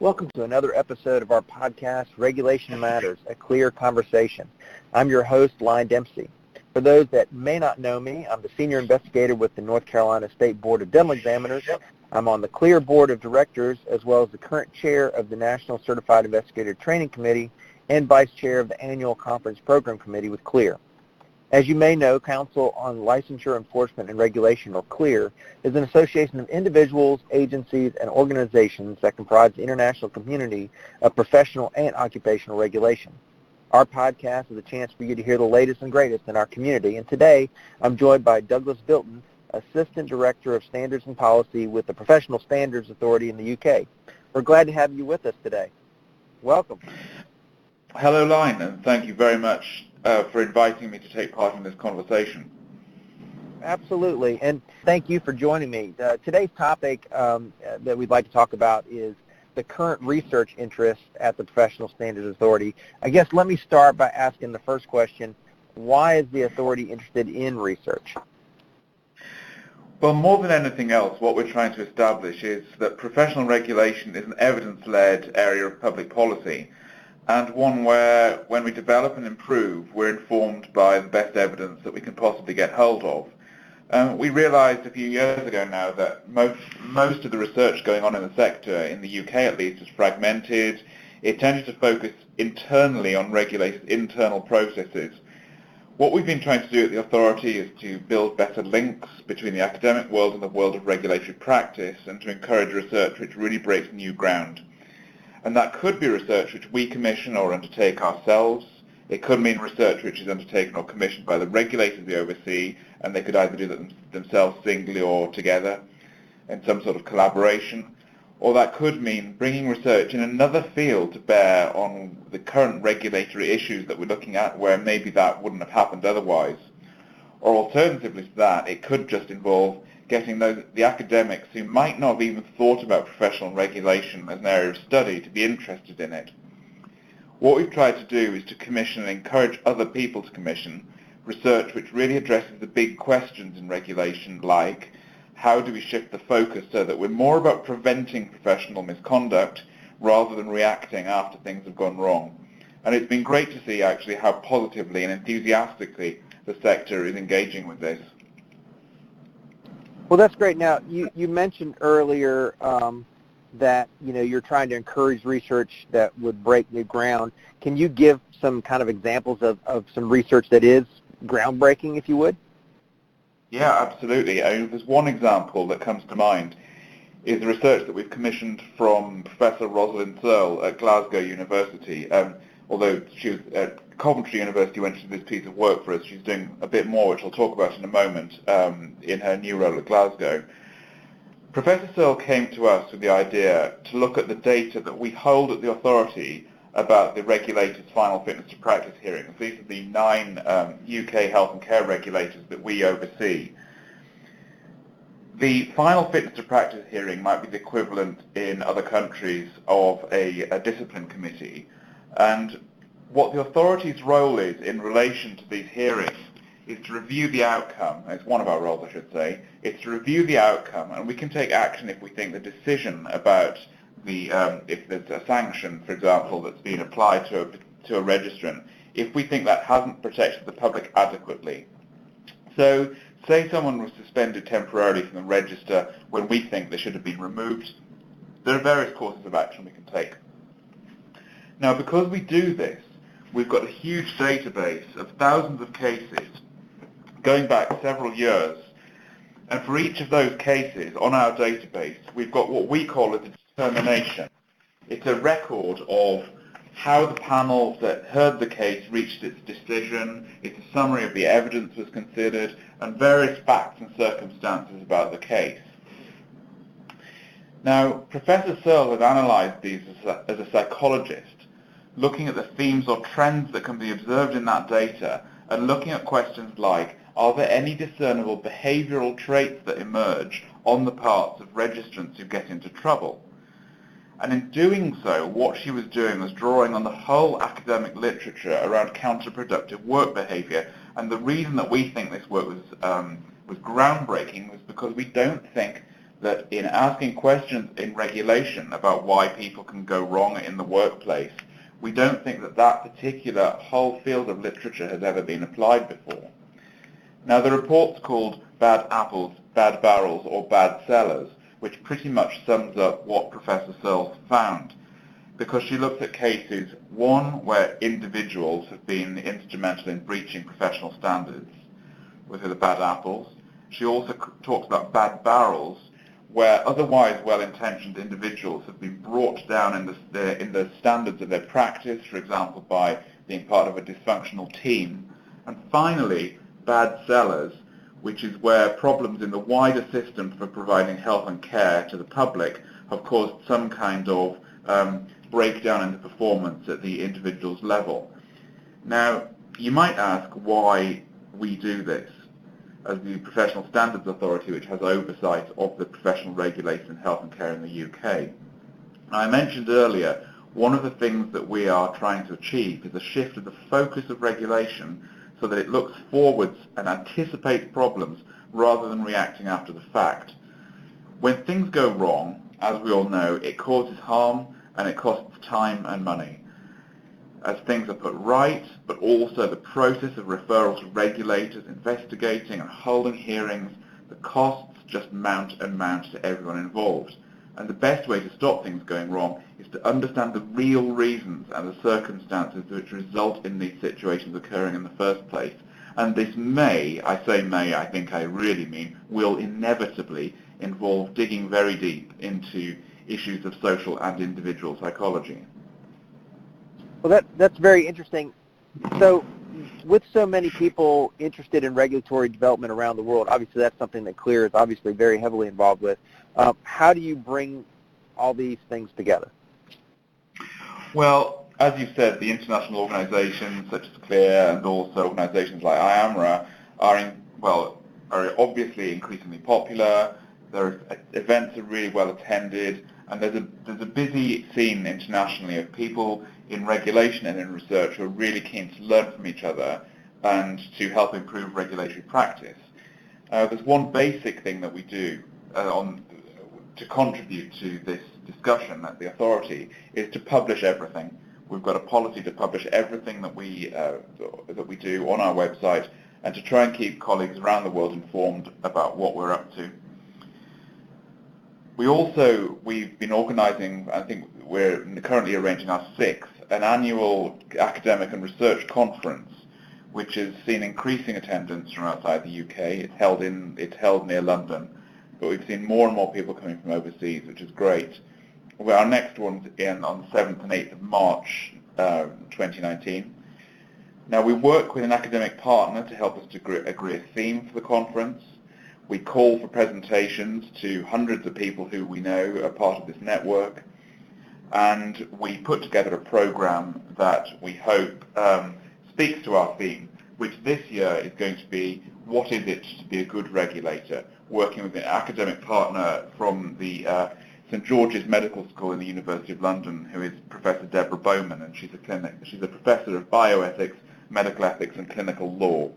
Welcome to another episode of our podcast, Regulation Matters, a Clear Conversation. I'm your host, Lyon Dempsey. For those that may not know me, I'm the senior investigator with the North Carolina State Board of Dental Examiners. I'm on the CLEAR Board of Directors, as well as the current chair of the National Certified Investigator Training Committee and vice chair of the Annual Conference Program Committee with CLEAR. As you may know, Council on Licensure Enforcement and Regulation, or CLEAR, is an association of individuals, agencies, and organizations that comprise the international community of professional and occupational regulation. Our podcast is a chance for you to hear the latest and greatest in our community, and today I'm joined by Douglas Bilton, Assistant Director of Standards and Policy with the Professional Standards Authority in the UK. We're glad to have you with us today. Welcome. Hello, Lyon, and thank you very much for inviting me to take part in this conversation. Absolutely, and thank you for joining me. Today's topic that we'd like to talk about is the current research interest at the Professional Standards Authority. I guess let me start by asking the first question: why is the authority interested in research? Well, more than anything else, what we're trying to establish is that professional regulation is an evidence-led area of public policy, and one where, when we develop and improve, we're informed by the best evidence that we can possibly get hold of. We realized a few years ago now that most of the research going on in the sector, in the UK at least, is fragmented. It tended to focus internally on regulated internal processes. What we've been trying to do at the authority is to build better links between the academic world and the world of regulatory practice, and to encourage research which really breaks new ground. And that could be research which we commission or undertake ourselves. It could mean research which is undertaken or commissioned by the regulators we oversee, and they could either do that themselves singly or together in some sort of collaboration. Or that could mean bringing research in another field to bear on the current regulatory issues that we're looking at, where maybe that wouldn't have happened otherwise. Or alternatively to that, it could just involve getting the academics who might not have even thought about professional regulation as an area of study to be interested in it. What we've tried to do is to commission and encourage other people to commission research which really addresses the big questions in regulation, like how do we shift the focus so that we're more about preventing professional misconduct rather than reacting after things have gone wrong. And it's been great to see actually how positively and enthusiastically the sector is engaging with this. Well, that's great. Now, you mentioned earlier that you're trying to encourage research that would break new ground. Can you give some kind of examples of some research that is groundbreaking, if you would? Yeah, absolutely. There's one example that comes to mind is the research that we've commissioned from Professor Rosalind Searle at Glasgow University. Although she was at Coventry University when she did this piece of work for us, she's doing a bit more, which I'll talk about in a moment, in her new role at Glasgow. Professor Searle came to us with the idea to look at the data that we hold at the authority about the regulators' final fitness to practice hearings. These are the 9 UK health and care regulators that we oversee. The final fitness to practice hearing might be the equivalent in other countries of a discipline committee. And what the authority's role is in relation to these hearings is to review the outcome. It's one of our roles, I should say. It's to review the outcome, and we can take action if we think the decision about if there's a sanction, for example, that's been applied to a registrant, if we think that hasn't protected the public adequately. So, say someone was suspended temporarily from the register when we think they should have been removed. There are various courses of action we can take. Now, because we do this, we've got a huge database of thousands of cases going back several years. And for each of those cases on our database, we've got what we call a determination. It's a record of how the panel that heard the case reached its decision. It's a summary of the evidence was considered and various facts and circumstances about the case. Now, Professor Searle has analysed these as a psychologist, looking at the themes or trends that can be observed in that data and looking at questions like, are there any discernible behavioural traits that emerge on the parts of registrants who get into trouble? And in doing so, what she was doing was drawing on the whole academic literature around counterproductive work behaviour. And the reason that we think this work was groundbreaking was because we don't think that in asking questions in regulation about why people can go wrong in the workplace, we don't think that that particular whole field of literature has ever been applied before. Now, the report's called Bad Apples, Bad Barrels, or Bad Sellers, which pretty much sums up what Professor Searle found, because she looks at cases, one, where individuals have been instrumental in breaching professional standards, with the bad apples. She also talks about bad barrels, where otherwise well-intentioned individuals have been brought down in the standards of their practice, for example, by being part of a dysfunctional team. And finally, bad sellers, which is where problems in the wider system for providing health and care to the public have caused some kind of breakdown in the performance at the individual's level. Now, you might ask why we do this as the Professional Standards Authority, which has oversight of the professional regulation in health and care in the UK. I mentioned earlier, one of the things that we are trying to achieve is a shift of the focus of regulation so that it looks forwards and anticipates problems rather than reacting after the fact. When things go wrong, as we all know, it causes harm and it costs time and money, as things are put right, but also the process of referral to regulators, investigating and holding hearings, the costs just mount and mount to everyone involved. And the best way to stop things going wrong is to understand the real reasons and the circumstances which result in these situations occurring in the first place. And this may, I say may, I think I really mean, will inevitably involve digging very deep into issues of social and individual psychology. Well, that's very interesting. So with so many people interested in regulatory development around the world, obviously that's something that CLEAR is obviously very heavily involved with. How do you bring all these things together? Well, as you said, the international organizations such as CLEAR and also organizations like IAMRA are obviously increasingly popular. Their events are really well attended, and there's a busy scene internationally of people in regulation and in research who are really keen to learn from each other and to help improve regulatory practice. There's one basic thing that we do to contribute to this discussion at the authority is to publish everything. We've got a policy to publish everything that we do on our website and to try and keep colleagues around the world informed about what we're up to. We've been organising, I think we're currently arranging our 6th, an annual academic and research conference, which has seen increasing attendance from outside the UK. It's held near London, but we've seen more and more people coming from overseas, which is great. Well, our next one's on the 7th and 8th of March 2019. Now, we work with an academic partner to help us to agree a theme for the conference. We call for presentations to hundreds of people who we know are part of this network, and we put together a program that we hope speaks to our theme, which this year is going to be, what is it to be a good regulator, working with an academic partner from the St George's Medical School in the University of London, who is Professor Deborah Bowman, and she's a professor of bioethics, medical ethics, and clinical law.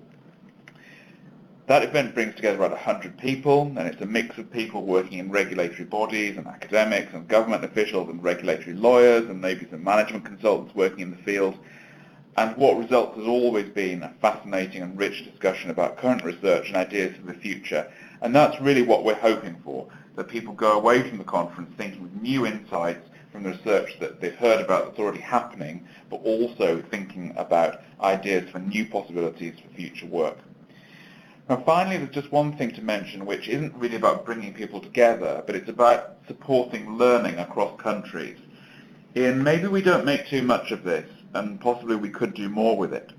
That event brings together about 100 people, and it's a mix of people working in regulatory bodies and academics and government officials and regulatory lawyers and maybe some management consultants working in the field. And what results has always been a fascinating and rich discussion about current research and ideas for the future. And that's really what we're hoping for, that people go away from the conference thinking with new insights from the research that they've heard about that's already happening, but also thinking about ideas for new possibilities for future work. Now, finally, there's just one thing to mention, which isn't really about bringing people together, but it's about supporting learning across countries. And maybe we don't make too much of this, and possibly we could do more with it.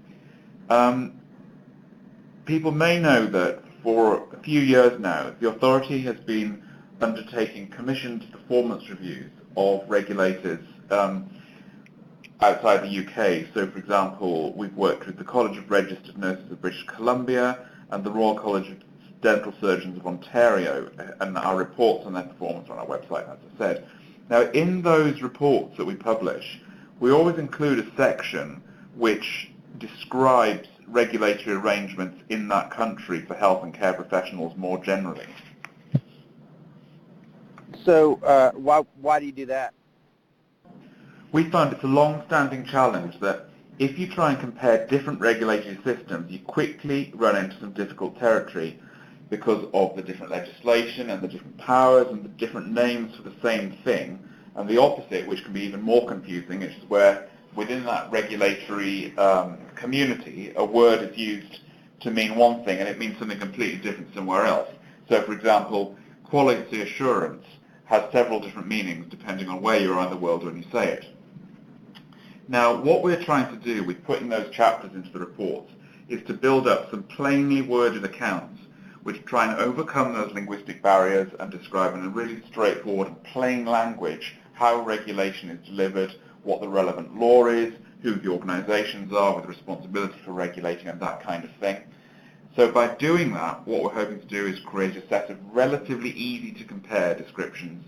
People may know that for a few years now, the authority has been undertaking commissioned performance reviews of regulators outside the UK. So, for example, we've worked with the College of Registered Nurses of British Columbia and the Royal College of Dental Surgeons of Ontario, and our reports on their performance on our website, as I said. Now, in those reports that we publish, we always include a section which describes regulatory arrangements in that country for health and care professionals more generally. So why do you do that? We find it's a long-standing challenge that if you try and compare different regulatory systems, you quickly run into some difficult territory because of the different legislation and the different powers and the different names for the same thing. And the opposite, which can be even more confusing, is where within that regulatory community, a word is used to mean one thing and it means something completely different somewhere else. So, for example, quality assurance has several different meanings depending on where you are in the world when you say it. Now, what we're trying to do with putting those chapters into the reports is to build up some plainly worded accounts which try and overcome those linguistic barriers and describe in a really straightforward and plain language how regulation is delivered, what the relevant law is, who the organisations are with responsibility for regulating and that kind of thing. So by doing that, what we're hoping to do is create a set of relatively easy to compare descriptions.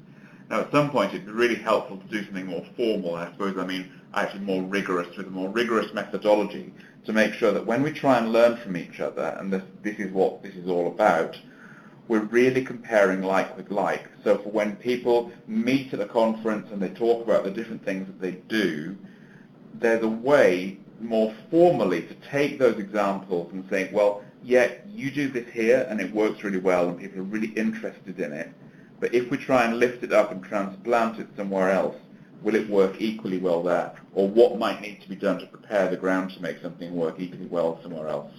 Now at some point it'd be really helpful to do something more formal, I suppose I mean actually more rigorous, with a more rigorous methodology to make sure that when we try and learn from each other, and this is what this is all about, we're really comparing like with like. So for when people meet at a conference and they talk about the different things that they do, there's a way more formally to take those examples and say, well, yeah, you do this here and it works really well and people are really interested in it. But if we try and lift it up and transplant it somewhere else, will it work equally well there? Or what might need to be done to prepare the ground to make something work equally well somewhere else?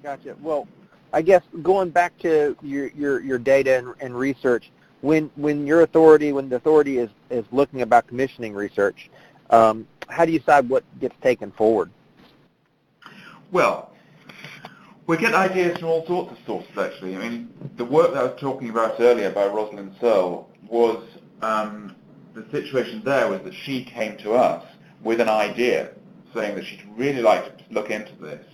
Gotcha. Well, I guess going back to your data and research, when the authority is looking about commissioning research, how do you decide what gets taken forward? Well, we get ideas from all sorts of sources, actually. I mean, the work that I was talking about earlier by Rosalind Searle was, the situation there was that she came to us with an idea, saying that she'd really like to look into this.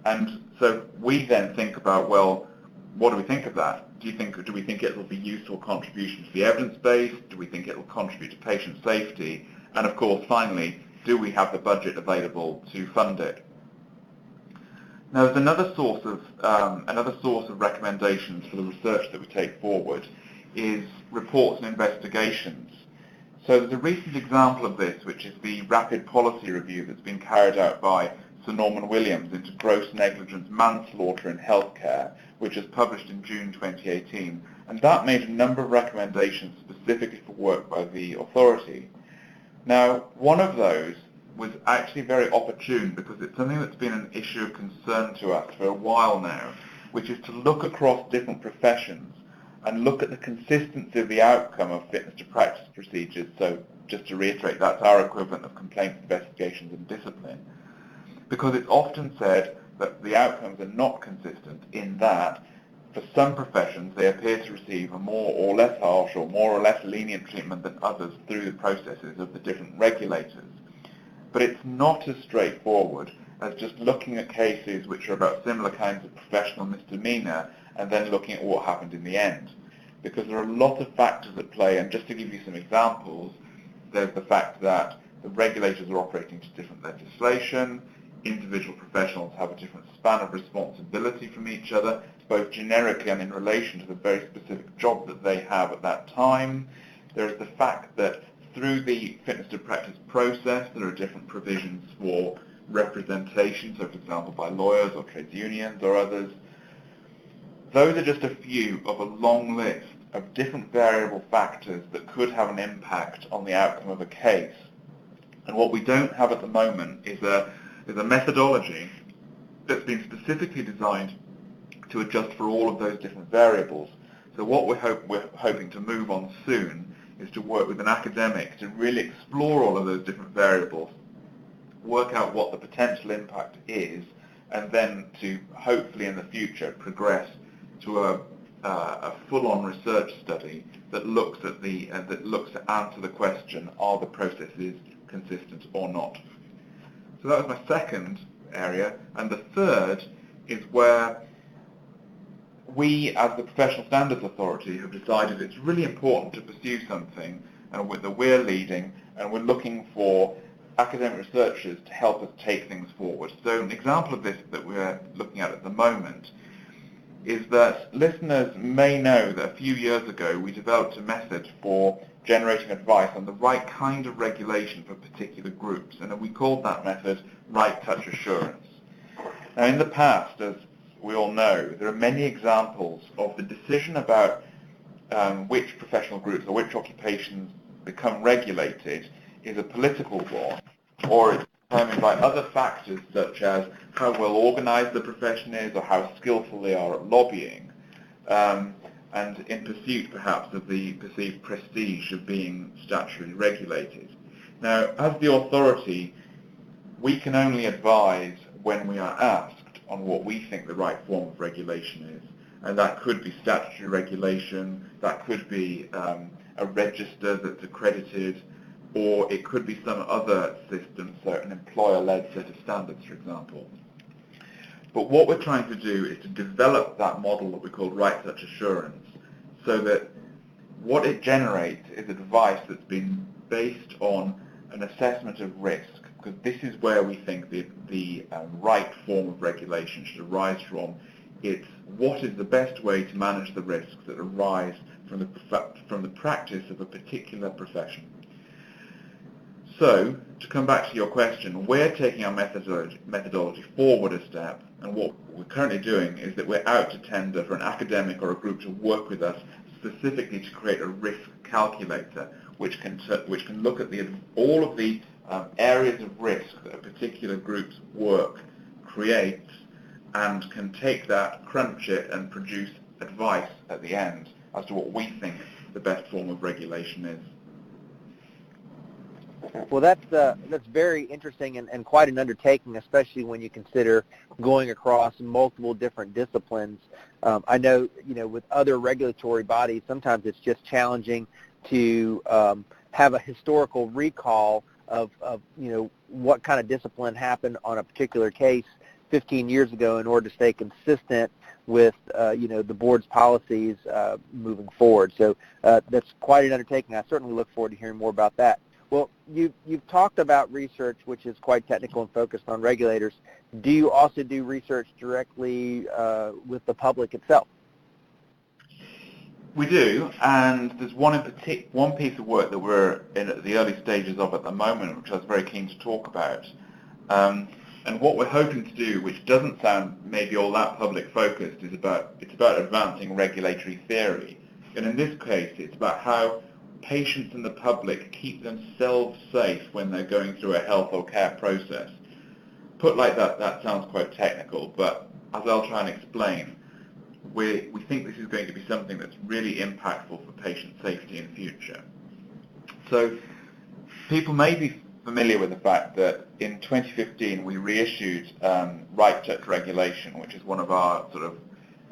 And so we then think about, well, what do we think of that? Do we think it will be useful contribution to the evidence base? Do we think it will contribute to patient safety? And of course, finally, do we have the budget available to fund it? Now, there's another source of recommendations for the research that we take forward is reports and investigations. So there's a recent example of this, which is the rapid policy review that's been carried out by Sir Norman Williams into gross negligence manslaughter in healthcare, which was published in June 2018. And that made a number of recommendations specifically for work by the authority. Now, one of those was actually very opportune because it's something that's been an issue of concern to us for a while now, which is to look across different professions and look at the consistency of the outcome of fitness to practice procedures. So just to reiterate, that's our equivalent of complaints, investigations and discipline. Because it's often said that the outcomes are not consistent in that for some professions they appear to receive a more or less harsh or more or less lenient treatment than others through the processes of the different regulators. But it's not as straightforward as just looking at cases which are about similar kinds of professional misdemeanor and then looking at what happened in the end. Because there are a lot of factors at play, and just to give you some examples, there's the fact that the regulators are operating to different legislation, individual professionals have a different span of responsibility from each other, both generically and in relation to the very specific job that they have at that time. There is the fact that through the fitness to practice process, there are different provisions for representation, so for example by lawyers or trades unions or others. Those are just a few of a long list of different variable factors that could have an impact on the outcome of a case. And what we don't have at the moment is a methodology that's been specifically designed to adjust for all of those different variables. So what we're hoping to move on soon is to work with an academic to really explore all of those different variables, work out what the potential impact is, and then to hopefully in the future progress to a full-on research study that looks at to answer the question, are the processes consistent or not? So that was my second area, and the third is where we, as the Professional Standards Authority, have decided it's really important to pursue something that we're leading, and we're looking for academic researchers to help us take things forward. So an example of this that we're looking at the moment is that listeners may know that a few years ago we developed a method for generating advice on the right kind of regulation for particular groups, and we called that method right touch assurance. Now, in the past, as we all know, there are many examples of the decision about which professional groups or which occupations become regulated is a political one, or it's determined by other factors such as how well organized the profession is or how skillful they are at lobbying, and in pursuit perhaps of the perceived prestige of being statutorily regulated. Now, as the authority, we can only advise when we are asked on what we think the right form of regulation is. And that could be statutory regulation, that could be a register that's accredited, or it could be some other system, so an employer-led set of standards, for example. But what we're trying to do is to develop that model that we call right touch assurance, so that what it generates is advice that's been based on an assessment of risk, because this is where we think the right form of regulation should arise from. It's what is the best way to manage the risks that arise from the practice of a particular profession. So, to come back to your question, we're taking our methodology forward a step, and what we're currently doing is that we're out to tender for an academic or a group to work with us specifically to create a risk calculator, which can look at all of the areas of risk that a particular group's work creates, and can take that, crunch it, and produce advice at the end as to what we think the best form of regulation is. Well, that's very interesting and quite an undertaking, especially when you consider going across multiple different disciplines. I know, with other regulatory bodies, sometimes it's just challenging to have a historical recall of what kind of discipline happened on a particular case 15 years ago in order to stay consistent with the board's policies moving forward. So that's quite an undertaking. I certainly look forward to hearing more about that. Well, you've talked about research, which is quite technical and focused on regulators. Do you also do research directly with the public itself? We do, and there's one piece of work that we're in at the early stages of at the moment, which I was very keen to talk about. And what we're hoping to do, which doesn't sound maybe all that public-focused, it's about advancing regulatory theory. And in this case, it's about how patients and the public keep themselves safe when they're going through a health or care process. Put like that sounds quite technical, but as I'll try and explain, we think this is going to be something that's really impactful for patient safety in the future. So people may be familiar with the fact that in 2015 we reissued Right Touch Regulation, which is one of our sort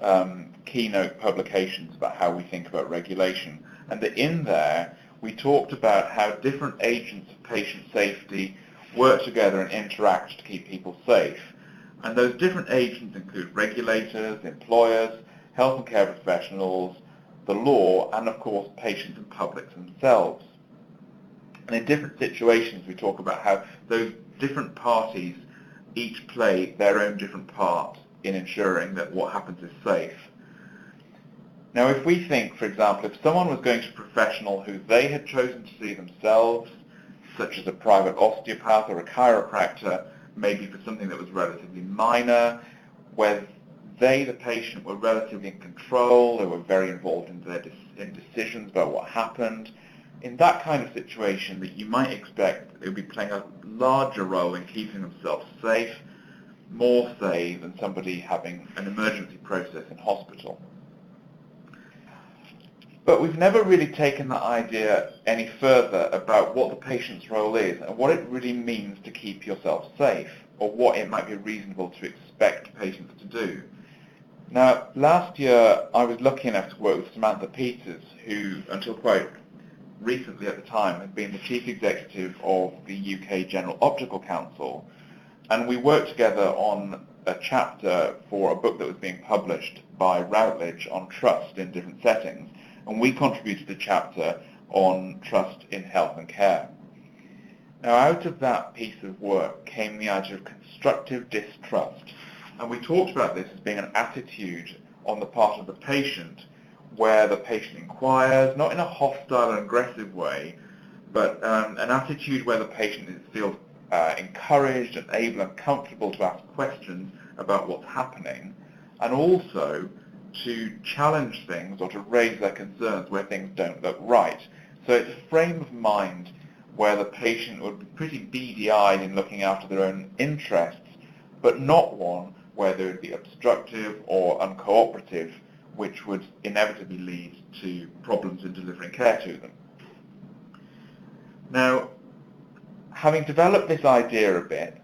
of keynote publications about how we think about regulation. And that in there we talked about how different agents of patient safety work together and interact to keep people safe. And those different agents include regulators, employers, health and care professionals, the law, and of course patients and publics themselves. And in different situations we talk about how those different parties each play their own different part in ensuring that what happens is safe. Now, if we think, for example, if someone was going to a professional who they had chosen to see themselves, such as a private osteopath or a chiropractor, maybe for something that was relatively minor, where they, the patient, were relatively in control, they were very involved in decisions about what happened, in that kind of situation that you might expect they would be playing a larger role in keeping themselves safe, more safe than somebody having an emergency process in hospital. But we've never really taken that idea any further about what the patient's role is and what it really means to keep yourself safe, or what it might be reasonable to expect patients to do. Now, last year I was lucky enough to work with Samantha Peters, who until quite recently at the time had been the chief executive of the UK General Optical Council, and we worked together on a chapter for a book that was being published by Routledge on trust in different settings. And we contributed a chapter on trust in health and care. Now, out of that piece of work came the idea of constructive distrust. And we talked about this as being an attitude on the part of the patient, where the patient inquires, not in a hostile and aggressive way, but an attitude where the patient feels encouraged and able and comfortable to ask questions about what's happening, and also to challenge things or to raise their concerns where things don't look right. So it's a frame of mind where the patient would be pretty beady-eyed in looking after their own interests, but not one where they would be obstructive or uncooperative, which would inevitably lead to problems in delivering care to them. Now, having developed this idea a bit,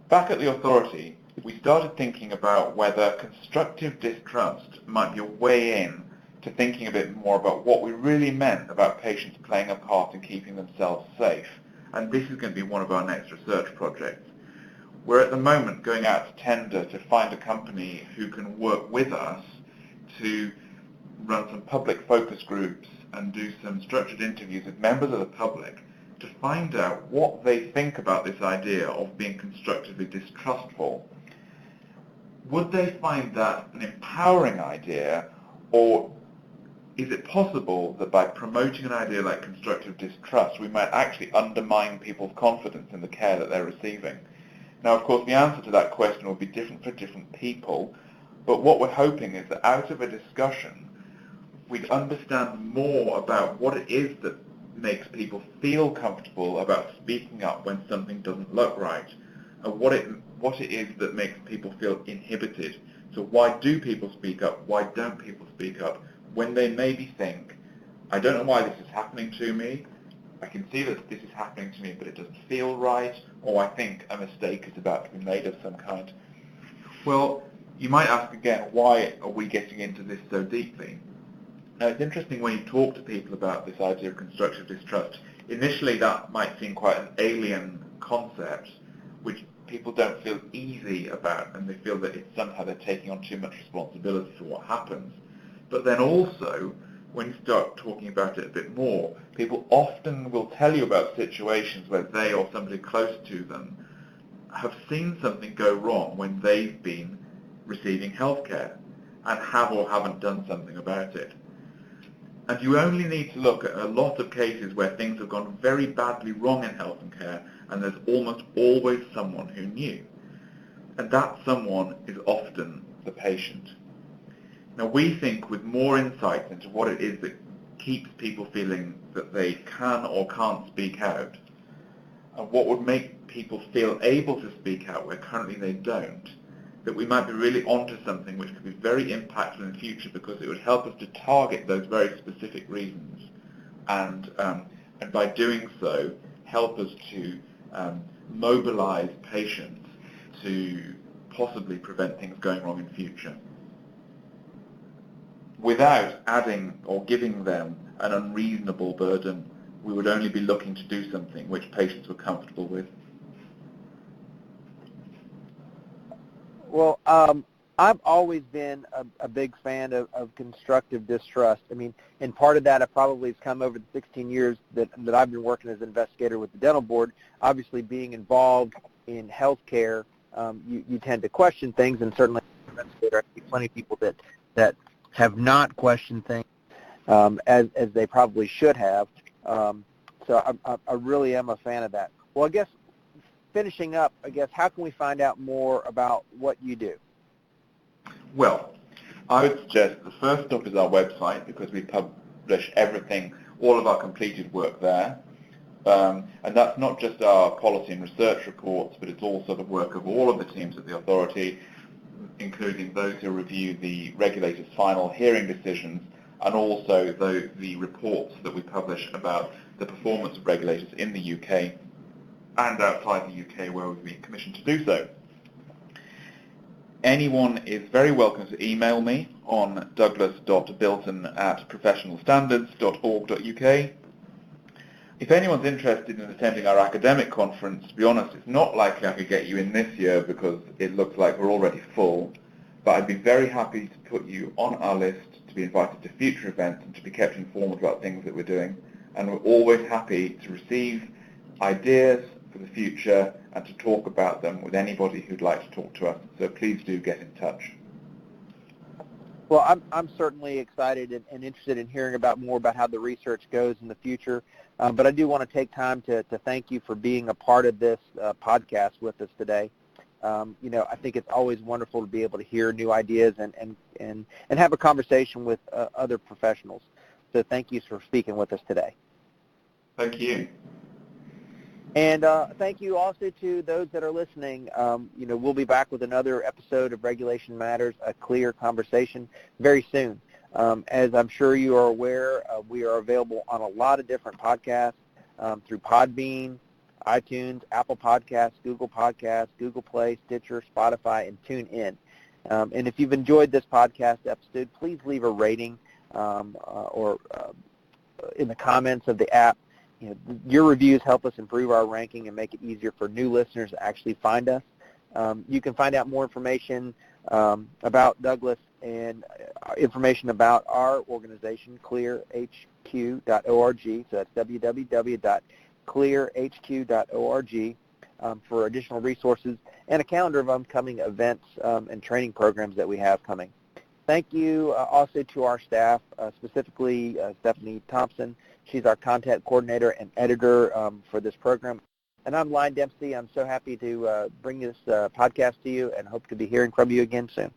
back at the authority, we started thinking about whether constructive distrust might be a way in to thinking a bit more about what we really meant about patients playing a part in keeping themselves safe. And this is going to be one of our next research projects. We're at the moment going out to tender to find a company who can work with us to run some public focus groups and do some structured interviews with members of the public to find out what they think about this idea of being constructively distrustful. Would they find that an empowering idea, or is it possible that by promoting an idea like constructive distrust, we might actually undermine people's confidence in the care that they're receiving? Now, of course, the answer to that question will be different for different people, but what we're hoping is that out of a discussion, we'd understand more about what it is that makes people feel comfortable about speaking up when something doesn't look right, and what it is that makes people feel inhibited. So why do people speak up? Why don't people speak up? When they maybe think, I don't know why this is happening to me, I can see that this is happening to me, but it doesn't feel right, or I think a mistake is about to be made of some kind. Well, you might ask again, why are we getting into this so deeply? Now, it's interesting when you talk to people about this idea of constructive distrust. Initially, that might seem quite an alien concept, which people don't feel easy about, and they feel that it's somehow they're taking on too much responsibility for what happens. But then also, when you start talking about it a bit more, people often will tell you about situations where they or somebody close to them have seen something go wrong when they've been receiving healthcare and have or haven't done something about it. And you only need to look at a lot of cases where things have gone very badly wrong in health and care, and there's almost always someone who knew. And that someone is often the patient. Now, we think with more insights into what it is that keeps people feeling that they can or can't speak out, and what would make people feel able to speak out where currently they don't, that we might be really onto something which could be very impactful in the future, because it would help us to target those very specific reasons, and by doing so, help us to mobilize patients to possibly prevent things going wrong in future, without adding or giving them an unreasonable burden. We would only be looking to do something which patients were comfortable with. Well, I've always been a big fan of constructive distrust. I mean, and part of that probably has come over the 16 years that I've been working as an investigator with the dental board. Obviously, being involved in healthcare, you tend to question things, and certainly as an investigator, I see plenty of people that have not questioned things as they probably should have. So I really am a fan of that. Well, I guess finishing up, how can we find out more about what you do? Well, I would suggest the first stop is our website, because we publish everything, all of our completed work there. And that's not just our policy and research reports, but it's also the work of all of the teams at the authority, including those who review the regulators' final hearing decisions, and also the reports that we publish about the performance of regulators in the UK and outside the UK where we've been commissioned to do so. Anyone is very welcome to email me on douglas.bilton@professionalstandards.org.uk. If anyone's interested in attending our academic conference, to be honest, it's not likely I could get you in this year because it looks like we're already full, but I'd be very happy to put you on our list to be invited to future events and to be kept informed about things that we're doing. And we're always happy to receive ideas for the future and to talk about them with anybody who'd like to talk to us. So please do get in touch. Well, I'm certainly excited and interested in hearing more about how the research goes in the future. But I do want to take time to thank you for being a part of this podcast with us today. I think it's always wonderful to be able to hear new ideas and have a conversation with other professionals. So thank you for speaking with us today. Thank you. And thank you also to those that are listening. We'll be back with another episode of Regulation Matters, a clear conversation, very soon. As I'm sure you are aware, we are available on a lot of different podcasts through Podbean, iTunes, Apple Podcasts, Google Play, Stitcher, Spotify, and TuneIn. And if you've enjoyed this podcast episode, please leave a rating or in the comments of the app. Your reviews help us improve our ranking and make it easier for new listeners to actually find us. You can find out more information about Douglas and information about our organization, clearhq.org. So that's www.clearhq.org for additional resources and a calendar of upcoming events and training programs that we have coming. Thank you also to our staff, specifically Stephanie Thompson. She's our content coordinator and editor for this program. And I'm Lyon Dempsey. I'm so happy to bring this podcast to you and hope to be hearing from you again soon.